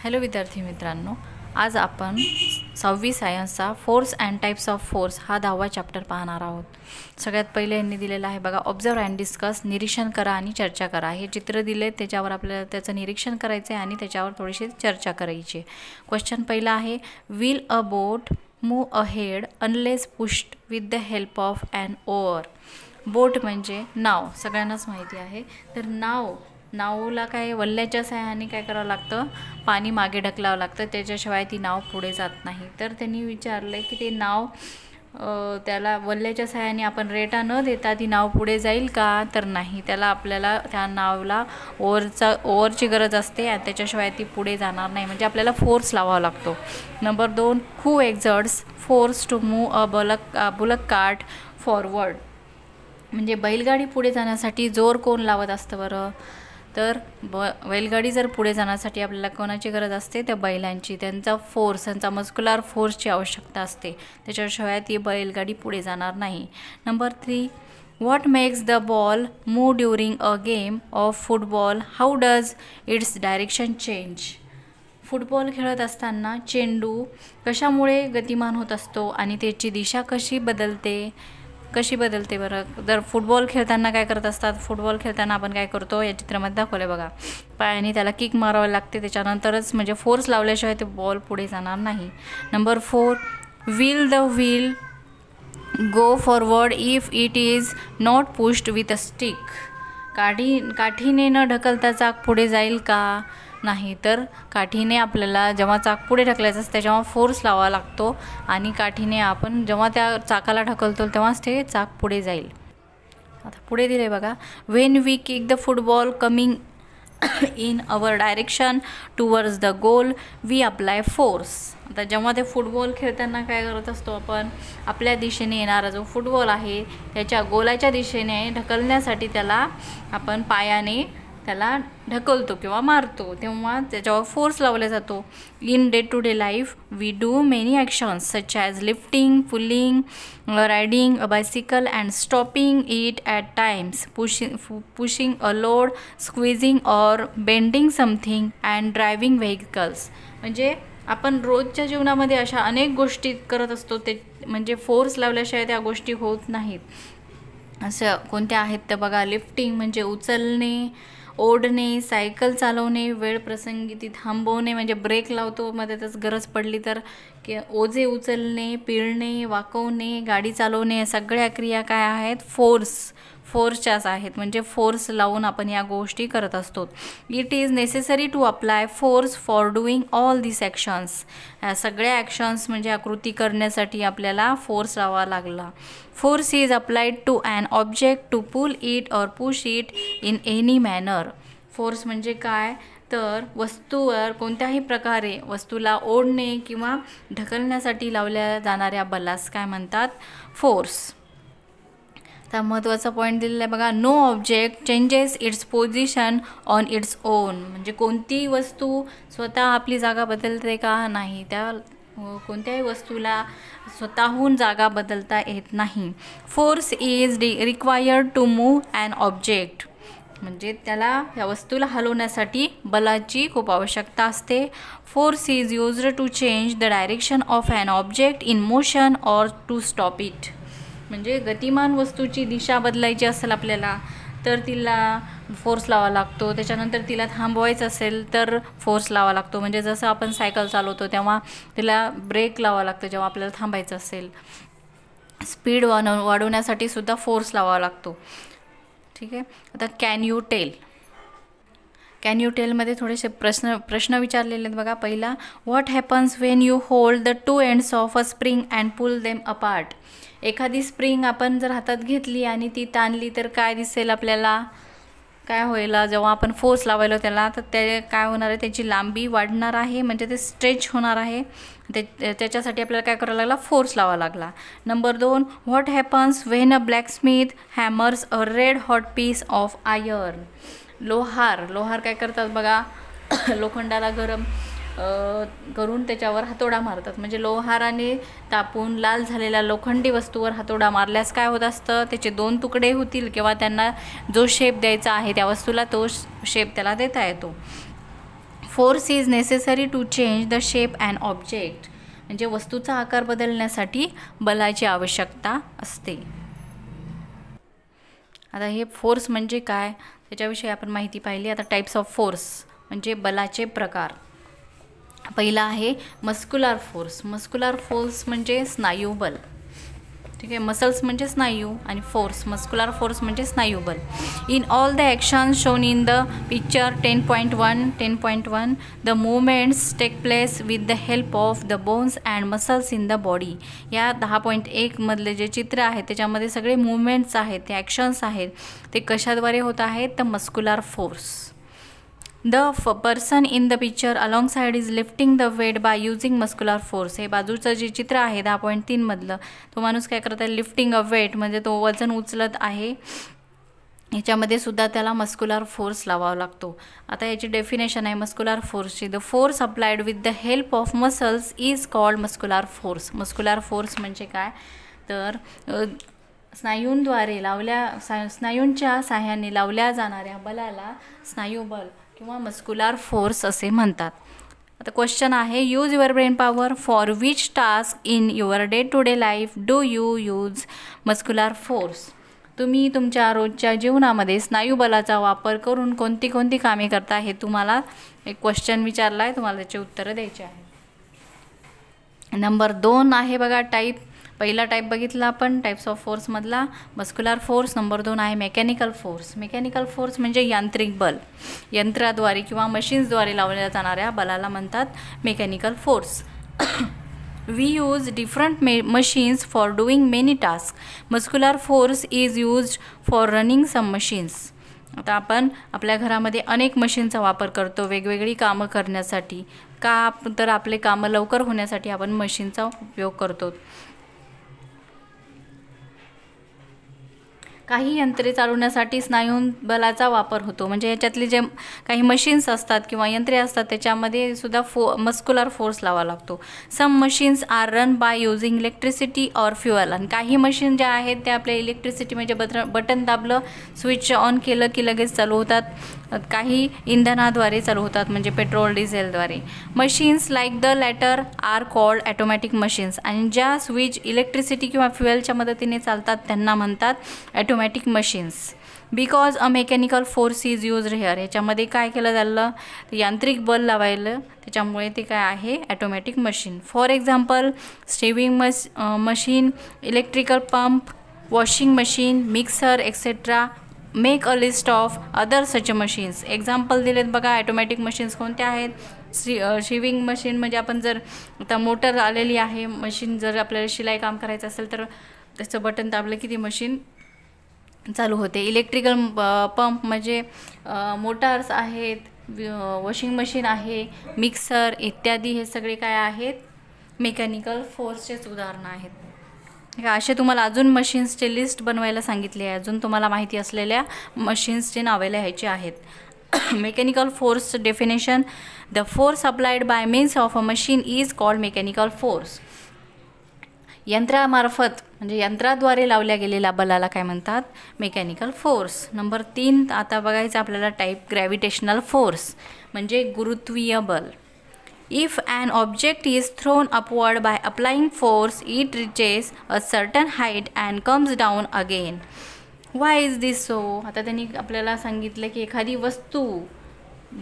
Hello विद्यार्थी मित्रांनो, आज आपण 6वी सायन्सचा force and types of force हा 10वा चॅप्टर पाहणार आहोत. सगळ्यात पहिले यांनी दिलेलं आहे बघा, ऑब्झर्व अँड डिस्कस, निरीक्षण करा आणि चर्चा करा. हे चित्र दिले, त्याच्यावर आपल्याला त्याचं निरीक्षण करायचं आहे आणि त्याच्यावर थोडीशी चर्चा करायची. क्वेश्चन पहिला आहे, will a boat move ahead unless pushed with the help of an oar. Boat म्हणजे नाव, सगळ्यांनाच माहिती आहे. तर नावला काय वल्ल्याच्या सहाय्याने काय करावं लागतं, पाणी मागे ढकलावं लागतं, त्याच्याशिवाय ती नाव पुढे जात नाही. तर त्यांनी विचारलं की ते नाव त्याला वल्ल्याच्या सहाय्याने आपण रेटा न देता ती नाव पुढे जाईल का? तर नाही, आपल्याला त्या नावला ओव्हरची गरज असते आणि त्याच्याशिवाय ती पुढे जाणार नाही. म्हणजे आपल्याला फोर्स लावावा लागतो. Number 2, who exerts force to move a bullock cart forward. म्हणजे बैलगाडी पुढे जाण्यासाठी जोर कोण लावत असतं बरं? तर बैलगाडी जर पुढे जाण्यासाठी आपल्याला कोणाची गरज असते? त्या बैलांची. त्यांचा फोर्स, त्यांचा मस्क्युलर फोर्सची आवश्यकता असते, त्याच्याशिवाय ती बैलगाडी पुढे जाणार नाही. Number 3, what makes the ball move during a game of football? How does its direction change? Football खेळत असताना चेंडू कशामुळे गतिमान होत असतो आणि त्याची दिशा कशी बदलते बरं? जर फुटबॉल खेळताना काय करत असतात? फुटबॉल खेळताना आपण काय करतो, या चित्रामध्ये दाखवलं बघा, पायाने त्याला किक मारावी लागते, त्याच्यानंतरच म्हणजे फोर्स लावल्याशिवाय ते बॉल पुढे जाणार नाही. Number 4, will the wheel go forward if it is not pushed with a stick? काठीने न ढकलता चाक पुढे जाईल का? नाही. तर काठीने आपल्याला जेव्हा चाक पुढे ढकलायचं असतं तेव्हा फोर्स लावावा लागतो आणि काठीने आपण जेव्हा त्या चाकाला ढकलतो तेव्हाच ते चाक पुढे जाईल. आता पुढे दिले बघा, when we kick the football coming in our direction towards the goal we apply force. आता जेव्हा ते फुटबॉल खेळताना काय करत असतो आपण, आपल्या दिशेने येणारा जो फुटबॉल आहे त्याच्या गोलाच्या दिशेने ढकलण्यासाठी त्याला आपण पायाने त्याला ढकलतो किंवा मारतो, तेव्हा त्याच्यावर फोर्स लावला जातो. In day to day life we do many actions such as lifting, pulling, riding a bicycle and stopping it at times, pushing a load, squeezing or bending something and driving vehicles. म्हणजे आपण रोजच्या जीवनामध्ये अशा अनेक गोष्टी करत असतो, ते म्हणजे फोर्स लावल्याशिवाय त्या गोष्टी होत नाहीत. असं कोणत्या आहेत तर बघा, लिफ्टिंग म्हणजे उचलणे, ओढणे, सायकल चालवणे, वेळ प्रसंगी ती थांबवणे म्हणजे ब्रेक लावतो मध्येच गरज पडली तर, ओझे उचलणे, पिळणे, वाकवणे, गाडी चालवणे, या सगळ्या क्रिया काय आहेत? फोर्सच्याच आहेत. म्हणजे फोर्स लावून आपण या गोष्टी करत असतो. It is necessary to apply force for doing all this actions. या सगळ्या ॲक्शन्स म्हणजे या कृती करण्यासाठी आपल्याला फोर्स लावावा लागला. Force is applied to an object to pull it or push it in any manner. Force म्हणजे काय? तर वस्तूवर कोणत्याही प्रकारे वस्तूला ओढणे किंवा ढकलण्यासाठी लावल्या जाणाऱ्या बलास काय म्हणतात? फोर्स. तर महत्त्वाचा पॉईंट दिलेला आहे बघा, no object changes its position on its own. म्हणजे कोणतीही वस्तू स्वतः आपली जागा बदलते का? नाही. त्या कोणत्याही वस्तूला स्वतःहून जागा बदलता येत नाही. Force is required to move an object. म्हणजे त्याला या वस्तूला हलवण्यासाठी बलाची खूप आवश्यकता असते. Force is used to change the direction of an object in motion or to stop it. म्हणजे गतिमान वस्तूची दिशा बदलायची असेल आपल्याला तर तिला फोर्स लावा लागतो, त्याच्यानंतर तिला थांबवायचं असेल तर फोर्स लावा लागतो. म्हणजे जसं आपण सायकल चालवतो तेव्हा तिला ब्रेक लावा लागतं जेव्हा आपल्याला थांबायचं असेल. स्पीड वाढवण्यासाठी सुद्धा फोर्स लावावा लागतो. ठीक आहे. आता कॅन यू टेलमध्ये थोडेसे प्रश्न विचारलेले आहेत बघा. पहिला, what happens when you hold the two ends of a spring and pull them apart. एखादी स्प्रिंग आपण जर हातात घेतली आणि ती ताणली तर काय दिसेल आपल्याला? काय होईल? जेव्हा आपण फोर्स लावायला त्याला तर ते काय होणार आहे? त्याची लांबी वाढणार आहे, म्हणजे ते स्ट्रेच होणार आहे. त्याच्यासाठी आपल्याला काय करावं लागला? फोर्स लावावा लागला. Number 2, what happens when a blacksmith hammers a red hot piece of iron. लोहार काय करतात बघा, लोखंडाला गरम करून त्याच्यावर हातोडा मारतात. म्हणजे लोहाराने तापून लाल झालेल्या लोखंडी वस्तूवर हातोडा मारल्यास काय होत असतं? त्याचे 2 तुकडे होतील किंवा त्यांना जो शेप द्यायचा आहे त्या वस्तूला तो शेप त्याला देता येतो. Force is necessary to change the shape and object, म्हणजे वस्तूचा आकार बदलण्यासाठी बलाची आवश्यकता असते. आता हे फोर्स म्हणजे काय त्याच्याविषयी आपण माहिती पाहिली. आता टाइप्स ऑफ फोर्स म्हणजे बलाचे प्रकार. पहिला आहे मस्क्युलर फोर्स. मस्क्युलर फोर्स म्हणजे स्नायू बल. ठीक आहे, मसल्स म्हणजे स्नायू आणि फोर्स, मस्क्युलर फोर्स म्हणजे स्नायू बल. In all the actions shown in the picture 10.1 the movements take place with the help of the bones and muscles in the body. या 10.1 मधले जे चित्र आहे त्याच्यामध्ये सगळे मुवमेंट्स आहेत, ते ॲक्शन्स आहेत, ते कशाद्वारे होत आहेत, तर muscular force. The person in the picture alongside is lifting the weight by using muscular force. हे बाजूचं जे चित्र आहे 10.3 मधलं, तो माणूस काय करत आहे, लिफ्टिंग अ वेट म्हणजे तो वजन उचलत आहे. ह्याच्यामध्ये सुद्धा त्याला मस्क्युलर फोर्स लावावा लागतो. आता याची डेफिनेशन आहे मस्क्युलर फोर्सची. The force applied with the help of muscles is called muscular force. Muscular force म्हणजे काय, तर स्नायूंद्वारे स्नायूंच्या साह्याने लावल्या जाणाऱ्या बलाला स्नायूबल किंवा मस्क्युलर फोर्स असे म्हणतात. आता क्वेश्चन आहे, use your brain power for which task in your day to day life do you use muscular force. तुम्ही तुमच्या रोजच्या जीवनामध्ये स्नायूबलाचा वापर करून कोणती कोणती कामे करता, हे तुम्हाला एक क्वेश्चन विचारला आहे, तुम्हाला त्याचे उत्तरं द्यायचे आहे. नंबर 2 आहे बघा टाईप. पहिला टाईप बघितला आपण टाइप्स ऑफ फोर्समधला मस्क्युलर फोर्स. नंबर 2 आहे मेकॅनिकल फोर्स. मेकॅनिकल फोर्स म्हणजे यांत्रिक बल. यंत्राद्वारे किंवा मशीन्सद्वारे लावल्या जाणाऱ्या बलाला म्हणतात mechanical force. We use different machines for doing many task. Muscular force is used for running some machines. आता आपण आपल्या घरामध्ये अनेक मशीनचा वापर करतो वेगवेगळी कामं करण्यासाठी. का, तर आपले कामं लवकर होण्यासाठी आपण मशीनचा उपयोग करतो. काही यंत्रे चालवण्यासाठी स्नायूबलाचा वापर होतो, म्हणजे याच्यातले जे काही मशीन्स असतात किंवा यंत्रे असतात त्याच्यामध्ये सुद्धा मस्क्युलर फोर्स लावावा लागतो. Some machines are run by using electricity or fuel. आणि काही मशीन ज्या आहेत त्या आपल्या इलेक्ट्रिसिटी म्हणजे बटन दाबलं, स्विच ऑन केलं की लगेच चालू होतात. काही इंधनाद्वारे चालू होतात म्हणजे पेट्रोल डिझेलद्वारे. Machines like the latter are called automatic machines. आणि ज्या स्विच इलेक्ट्रिसिटी किंवा फ्युएलच्या मदतीने चालतात त्यांना म्हणतात automatic machines. Because a mechanical force is used hair. ह्याच्यामध्ये काय केलं झालं, यांत्रिक बल लावायला, त्याच्यामुळे ते काय आहे automatic machine. For example shaving machine, electrical pump, washing machine, mixer etcetera. Make a list of other such machines. Example दिलेत बघा ॲटोमॅटिक मशीन्स कोणत्या आहेत. शिविंग मशीन म्हणजे आपण जर आता मोटर आलेली आहे मशीन, जर आपल्याला शिलाई काम करायचं असेल तर त्याचं बटन दाबलं की ती मशीन चालू होते. इलेक्ट्रिकल पंप म्हणजे मोटार्स आहेत, वॉशिंग मशीन आहे, मिक्सर इत्यादी, हे सगळे काय आहेत मेकॅनिकल फोर्सचेच उदाहरणं आहेत. असे तुम्हाला अजून मशीन्सचे लिस्ट बनवायला सांगितले आहे. अजून तुम्हाला माहिती असलेल्या मशीन्सचे नावे लिहायची आहेत. Mechanical force definition. The force applied by means of a machine is called mechanical force. यंत्रामार्फत म्हणजे यंत्राद्वारे लावल्या गेलेल्या बलाला काय म्हणतात मेकॅनिकल फोर्स. नंबर 3 आता बघायचं आपल्याला टाईप ग्रॅव्हिटेशनल फोर्स म्हणजे गुरुत्वीय बल. If an object is thrown upward by applying force, it reaches a certain height and comes down again. Why is this so? आता त्यांनी आपल्याला सांगितलं की एखादी वस्तू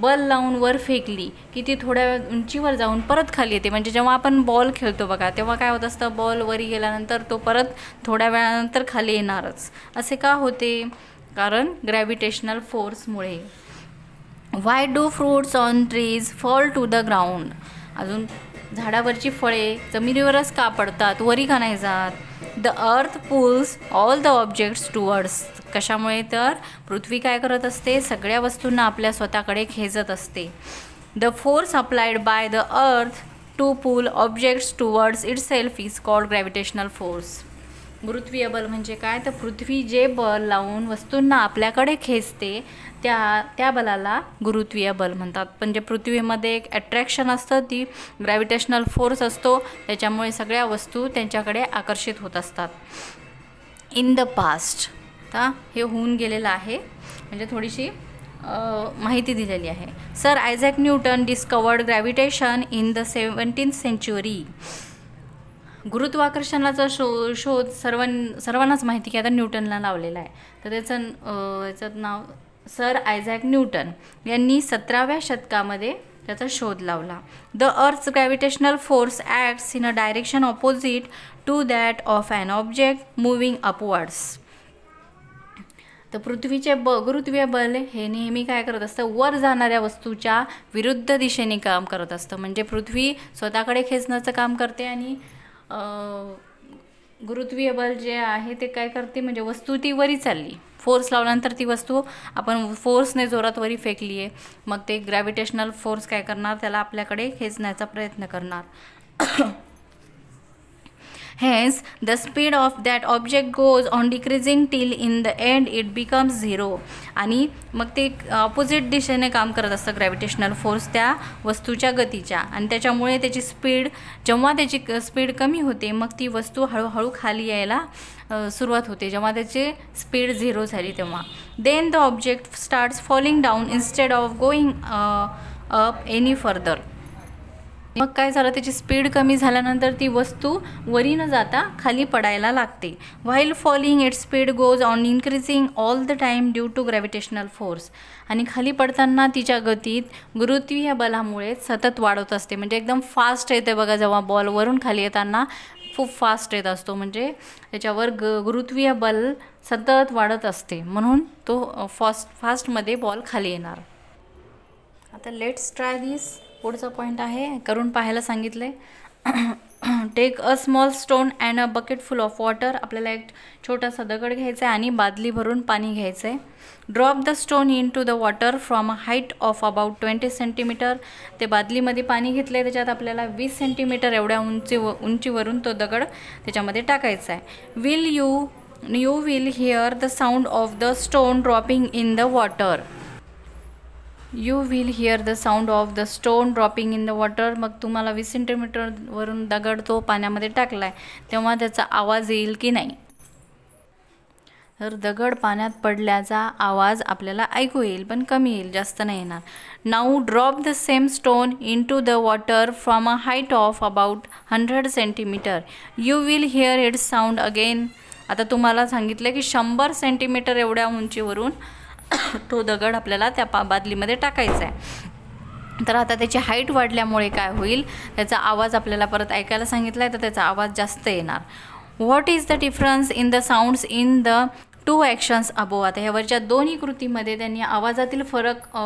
बल लावून वर फेकली की ती थोड्या उंचीवर जाऊन परत खाली येते. म्हणजे जेव्हा आपण बॉल खेळतो बघा तेव्हा काय होत असतं, बॉल वरी गेल्यानंतर तो परत थोड्या वेळानंतर खाली येणारच. असे का होते, कारण gravitational फोर्समुळे. Why do fruits on trees fall to the ground? अजून झाडावरची फळे जमिनीवरच का पडतात, वरी का नाही जात. The earth pulls all the objects towards. कशामुळे, तर पृथ्वी काय करत असते, सगळ्या वस्तूंना आपल्या स्वतःकडे खेचत असते. The force applied by the earth to pull objects towards itself is called gravitational force. गुरुत्वीय बल म्हणजे काय, तर पृथ्वी जे बल लावून वस्तूंना आपल्याकडे खेचते त्या बलाला गुरुत्वीय बल म्हणतात. म्हणजे पृथ्वीमध्ये एक अट्रॅक्शन असतं, ती ग्रॅव्हिटेशनल फोर्स असतो, त्याच्यामुळे सगळ्या वस्तू त्यांच्याकडे आकर्षित होत असतात. इन द पास्ट, आता हे होऊन गेलेलं आहे म्हणजे थोडीशी माहिती दिलेली आहे. Sir Isaac Newton discovered gravitation in the 17th century. गुरुत्वाकर्षणाचा शोध सर्वांनाच माहिती की आता न्यूटनला लावलेला आहे. तर याचं नाव सर आयझॅक न्यूटन यांनी 17व्या शतकामध्ये त्याचा शोध लावला. The earth's gravitational force acts in a direction opposite to that of an object moving upwards. तर पृथ्वीचे गुरुत्वीय बल हे नेहमी काय करत असतं, वर जाणाऱ्या वस्तूच्या विरुद्ध दिशेने काम करत असतं. म्हणजे पृथ्वी स्वतःकडे खेचण्याचं काम करते आणि गुरुत्वीय बल जे आहे ते काय करते, म्हणजे वस्तू ती वरी चालली, फोर्स लावल्यानंतर ती वस्तू आपण फोर्सने जोरात वरी फेकली आहे, मग ते ग्रॅव्हिटेशनल फोर्स काय करणार, त्याला आपल्याकडे खेचण्याचा प्रयत्न करणार. Hence, the speed of that object goes on decreasing till in the end it becomes 0. आणि मग ते ऑपोजिट दिशेने काम करत असतं ग्रॅव्हिटेशनल फोर्स त्या वस्तूच्या गतीच्या, आणि त्याच्यामुळे त्याची स्पीड, जेव्हा त्याची स्पीड कमी होते मग ती वस्तू हळूहळू खाली यायला सुरुवात होते. जेव्हा त्याची स्पीड 0 झाली तेव्हा then the object starts falling down instead of going up any further. मग काय झालं, त्याची स्पीड कमी झाल्यानंतर ती वस्तू वरी न जाता खाली पडायला लागते. While falling its speed goes on increasing all the time due to gravitational force. आणि खाली पडताना तिच्या गतीत गुरुत्वीय बलामुळे सतत वाढत असते. म्हणजे एकदम फास्ट येते बघा, जेव्हा बॉल वरून खाली येताना खूप फास्ट येत असतो, म्हणजे त्याच्यावर गुरुत्वीय बल सतत वाढत असते, म्हणून तो फास्टमध्ये बॉल खाली येणार. आता लेट्स ट्राय दिस. पुढचा पॉईंट आहे, करून पाहायला सांगितलं आहे. Take a small stone and a bucket full of water. आपल्याला एक छोटासा दगड घ्यायचा आहे आणि बादली भरून पाणी घ्यायचं आहे. Drop the stone into the water from a height of about 20 centimetre. ते बादलीमध्ये पाणी घेतलं आहे, त्याच्यात आपल्याला 20 सेंटीमीटर एवढ्या उंचीवरून तो दगड त्याच्यामध्ये टाकायचा आहे. You will here the sound of the stone dropping in the water. You will here the sound of the stone dropping in the water. मग तुम्हाला 20 सेंटीमीटरवरून दगड तो पाण्यामध्ये टाकला आहे तेव्हा त्याचा आवाज येईल की नाही. तर दगड पाण्यात पडल्याचा आवाज आपल्याला ऐकू येईल, पण कमी येईल, जास्त नाही येणार. Now drop the same stone into the water from a height of about 100 centimetre. You will hear its sound again. आता तुम्हाला सांगितलं की 100 सेंटीमीटर एवढ्या उंचीवरून तो दगड आपल्याला त्या बादलीमध्ये टाकायचा आहे. तर आता त्याची हाईट वाढल्यामुळे काय होईल, त्याचा आवाज आपल्याला परत ऐकायला सांगितला आहे, तर त्याचा आवाज जास्त येणार. What is the difference in the sounds in the two actions above. आता ह्यावरच्या दोन्ही कृतीमध्ये त्यांनी आवाजातील फरक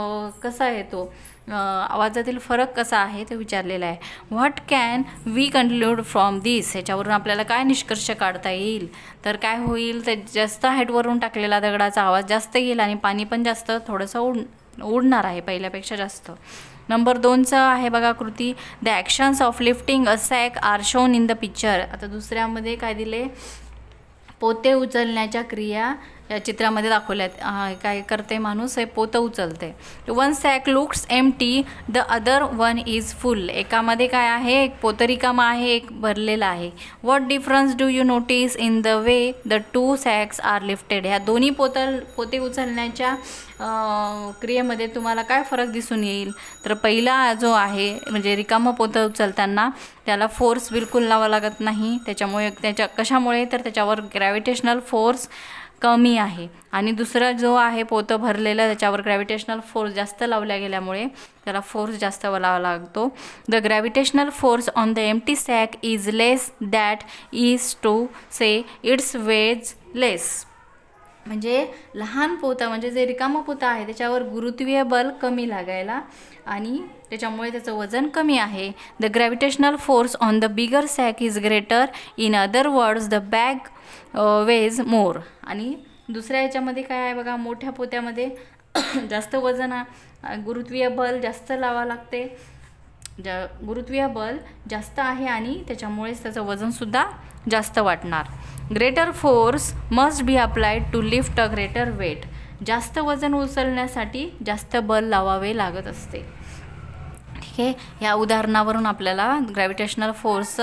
कसा येतो, आवाजातील फरक कसा आहे ते विचारलेलं आहे. What can we conclude from this. ह्याच्यावरून आपल्याला काय निष्कर्ष काढता येईल, तर काय होईल, तर जास्त हाईटवरून टाकलेला दगडाचा आवाज जास्त येईल आणि पाणी पण जास्त थोडंसं उडणार आहे पहिल्यापेक्षा जास्त. नंबर 2चं आहे बघा कृती. The actions of lifting a sack are shown in the picture. आता दुसऱ्यामध्ये काय दिले, पोते उचलण्याच्या क्रिया या चित्रामध्ये दाखवल्यात. काय करते माणूस, हे पोतं उचलते. One sack looks empty the other one is full. एकामध्ये काय आहे, एक पोतं रिकामा आहे, एक भरलेला आहे. What difference do you notice in the way the two sacks are lifted. ह्या दोन्ही पोते उचलण्याच्या क्रियेमध्ये तुम्हाला काय फरक दिसून येईल, तर पहिला जो आहे म्हणजे रिकामं पोतं उचलताना त्याला फोर्स बिलकुल लावा लागत नाही. त्याच्यामुळे कशामुळे, तर त्याच्यावर ग्रॅव्हिटेशनल फोर्स कमी आहे. आणि दुसरा जो आहे पोतं भरलेलं, त्याच्यावर ग्रॅव्हिटेशनल फोर्स जास्त लावल्या गेल्यामुळे त्याला फोर्स जास्त लावा लागतो. The gravitational force on the empty sack is less that is to say its weighs less. म्हणजे लहान पोतं, म्हणजे जे रिकामं पोतं आहे त्याच्यावर गुरुत्वीय बल कमी लागायला आणि त्याच्यामुळे त्याचं वजन कमी आहे. The gravitational force on the bigger sack is greater. In other words the bag weighs more. आणि दुसऱ्या ह्याच्यामध्ये काय आहे बघा, मोठ्या पोत्यामध्ये जास्त वजन, गुरुत्वीय बल जास्त लावा लागते, गुरुत्वीय बल जास्त आहे आणि त्याच्यामुळेच त्याचं वजनसुद्धा जास्त वाटणार. Greater force must be applied to lift a greater weight. जास्त वजन उचलण्यासाठी जास्त बल लावावे लागत असते. ठीक आहे, या उदाहरणावरून आपल्याला ग्रॅव्हिटेशनल फोर्स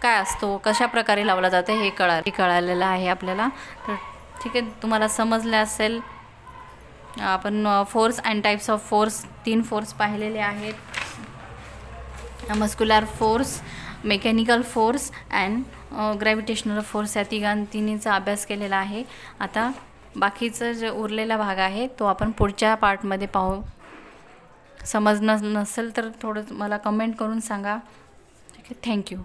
काय असतो, कशा प्रकारे लावला जातं हे कळालेलं आहे आपल्याला. तर ठीक आहे, तुम्हाला समजलं असेल. आपण force and types of force 3 force पाहिलेले आहेत. Muscular force, mechanical force and gravitational force या तिन्हीचा अभ्यास केलेला आहे. आता बाकीचं जे उरलेला भाग आहे तो आपण पुढच्या पार्टमध्ये पाहू. समजणं नसेल तर थोडं मला कमेंट करून सांगा. ठीक आहे, थँक्यू.